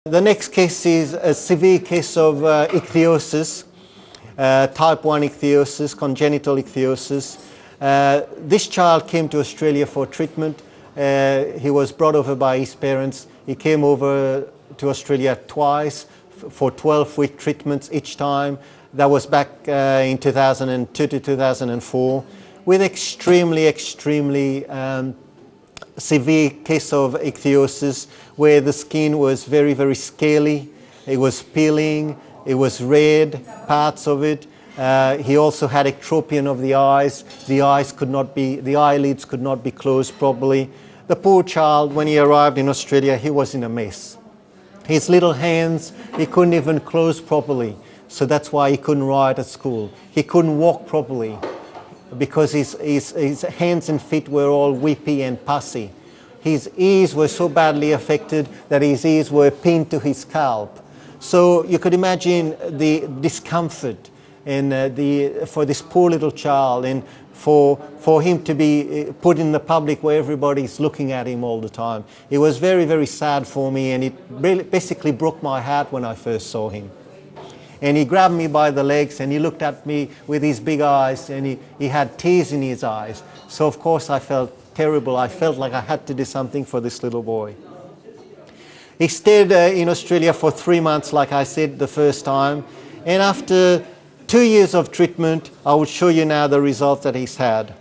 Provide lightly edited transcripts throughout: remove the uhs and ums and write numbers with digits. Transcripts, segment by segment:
The next case is a severe case of ichthyosis, type 1 ichthyosis, congenital ichthyosis. This child came to Australia for treatment. He was brought over by his parents. He came over to Australia twice for 12-week treatments each time. That was back in 2002 to 2004 with extremely severe case of ichthyosis where the skin was very scaly, it was peeling, it was red, parts of it. He also had ectropion of the eyes. The eyelids could not be closed properly. The poor child, when he arrived in Australia, he was in a mess. His little hands, he couldn't even close properly. So that's why he couldn't write at school. He couldn't walk properly because his hands and feet were all weepy and pussy. His ears were so badly affected that his ears were pinned to his scalp. So you could imagine the discomfort and for this poor little child, and for him to be put in the public where everybody's looking at him all the time. It was very sad for me, and it basically broke my heart when I first saw him. And he grabbed me by the legs and he looked at me with his big eyes, and he had tears in his eyes. So of course I felt terrible. I felt like I had to do something for this little boy. He stayed in Australia for 3 months, like I said the first time. And after 2 years of treatment, I will show you now the results that he's had.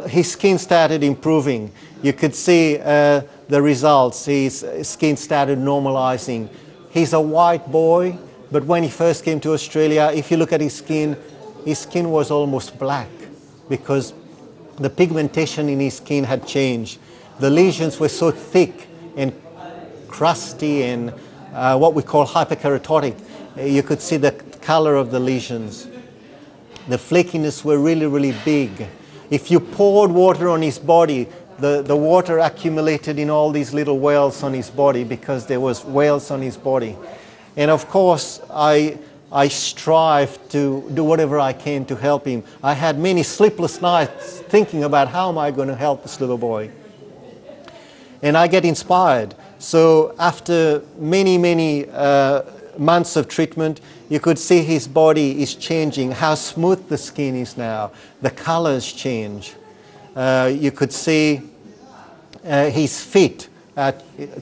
His skin started improving. You could see the results. His skin started normalizing. He's a white boy, but when he first came to Australia, if you look at his skin was almost black because the pigmentation in his skin had changed. The lesions were so thick and crusty and what we call hyperkeratotic. You could see the color of the lesions. The flakiness were really big. If you poured water on his body, the water accumulated in all these little wells on his body because there was wells on his body. And of course, I strive to do whatever I can to help him. I had many sleepless nights thinking about how am I going to help this little boy. And I get inspired. So after many months of treatment, you could see his body is changing, how smooth the skin is now. The colors change. You could see his feet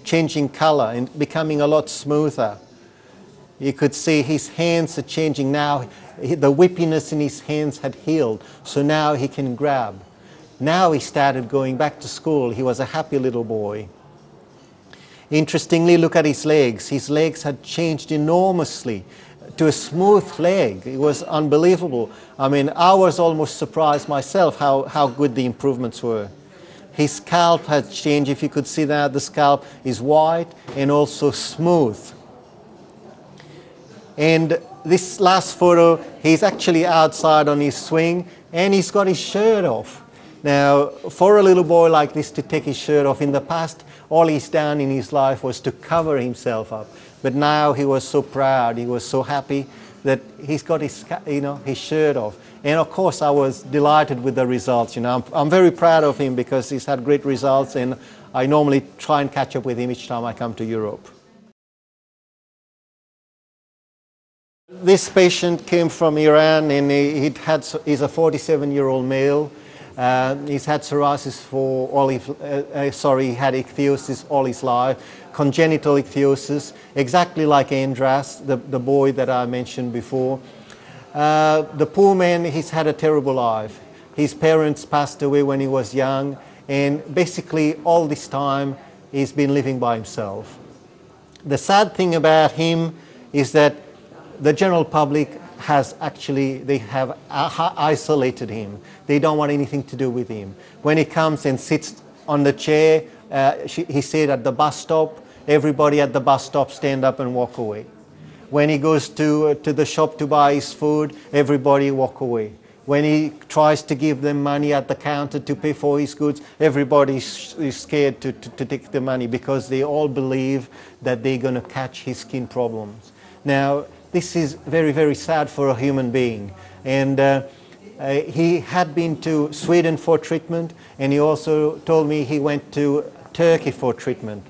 changing color and becoming a lot smoother. You could see his hands are changing now. The whippiness in his hands had healed, so now he can grab. Now he started going back to school. He was a happy little boy. Interestingly, look at his legs. His legs had changed enormously to a smooth leg. It was unbelievable. I mean, I was almost surprised myself how good the improvements were. His scalp had changed. If you could see that, the scalp is white and also smooth. And this last photo, he's actually outside on his swing and he's got his shirt off. Now, for a little boy like this to take his shirt off, in the past, all he's done in his life was to cover himself up. But now he was so proud, he was so happy that he's got his shirt off. And of course, I was delighted with the results. I'm very proud of him because he's had great results, and I normally try and catch up with him each time I come to Europe. This patient came from Iran, and he's a 47-year-old male. He's had psoriasis he had ichthyosis all his life, congenital ichthyosis, exactly like Andras, the boy that I mentioned before. The poor man, he's had a terrible life. His parents passed away when he was young, and basically all this time he's been living by himself. The sad thing about him is that the general public they have isolated him. They don't want anything to do with him. When he comes and sits on the chair, he said at the bus stop, everybody at the bus stop stand up and walk away. When he goes to the shop to buy his food, everybody walk away. When he tries to give them money at the counter to pay for his goods, everybody is scared to take the money because they all believe that they're going to catch his skin problems. Now, this is very sad for a human being. And he had been to Sweden for treatment, and he also told me he went to Turkey for treatment.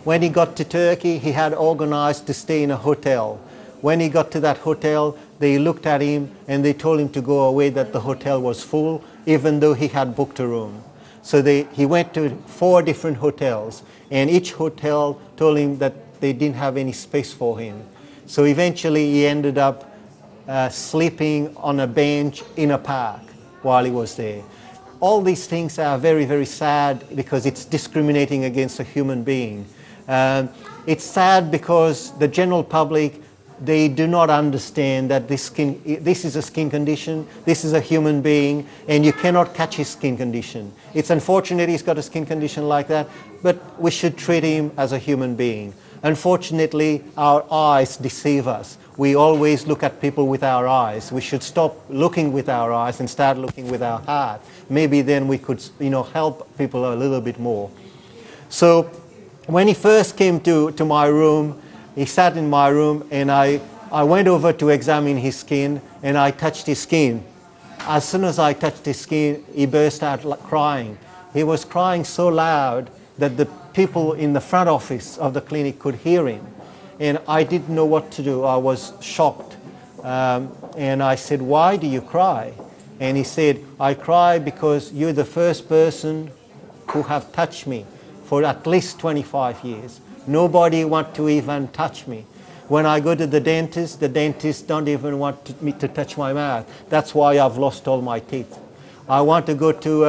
When he got to Turkey, he had organized to stay in a hotel. When he got to that hotel, they looked at him and they told him to go away, that the hotel was full, even though he had booked a room. So he went to 4 different hotels, and each hotel told him that they didn't have any space for him. So eventually he ended up sleeping on a bench in a park while he was there. All these things are very, very sad because it's discriminating against a human being. It's sad because the general public, they do not understand that this is a skin condition, this is a human being, and you cannot catch his skin condition. It's unfortunate he's got a skin condition like that, but we should treat him as a human being. Unfortunately, our eyes deceive us. We always look at people with our eyes. We should stop looking with our eyes and start looking with our heart. Maybe then we could, help people a little bit more. So when he first came to my room, he sat in my room, and I went over to examine his skin, and I touched his skin. As soon as I touched his skin, he burst out crying. He was crying so loud that the people in the front office of the clinic could hear him. And I didn't know what to do. I was shocked. And I said, "Why do you cry?" And he said, "I cry because you're the first person who have touched me for at least 25 years. Nobody wants to even touch me. When I go to the dentist don't even want me to touch my mouth. That's why I've lost all my teeth. I want to go to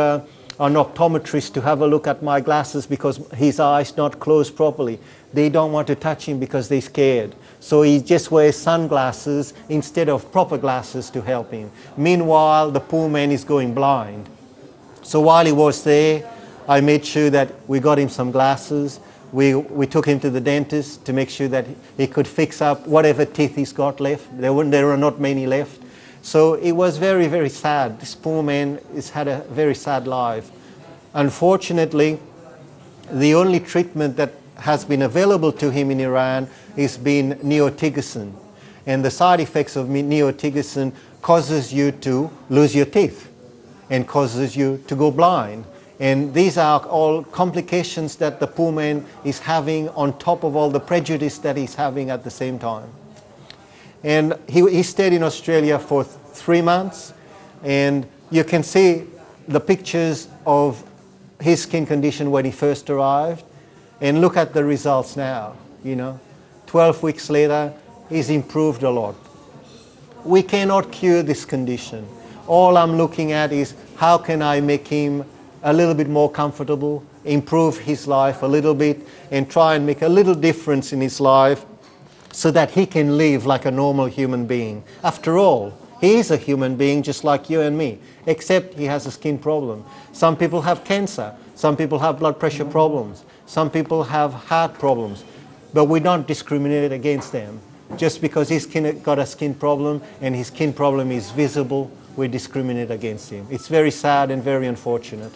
an optometrist to have a look at my glasses because his eyes not closed properly. They don't want to touch him because they're scared. So he just wears sunglasses instead of proper glasses to help him. Meanwhile, the poor man is going blind." So while he was there, I made sure that we got him some glasses. We took him to the dentist to make sure that he could fix up whatever teeth he's got left. There are not many left. So it was very, very sad. This poor man has had a very sad life. Unfortunately, the only treatment that has been available to him in Iran has been neotigazine. And the side effects of neotigazine causes you to lose your teeth and causes you to go blind. And these are all complications that the poor man is having on top of all the prejudice that he's having at the same time. And he stayed in Australia for 3 months, and you can see the pictures of his skin condition when he first arrived, and look at the results now. 12 weeks later, he's improved a lot. We cannot cure this condition. All I'm looking at is how can I make him a little bit more comfortable, improve his life a little bit, and try and make a little difference in his life so that he can live like a normal human being. After all, he is a human being just like you and me, except he has a skin problem. Some people have cancer, some people have blood pressure problems, some people have heart problems, but we don't discriminate against them. Just because he's got a skin problem and his skin problem is visible, we discriminate against him. It's very sad and very unfortunate.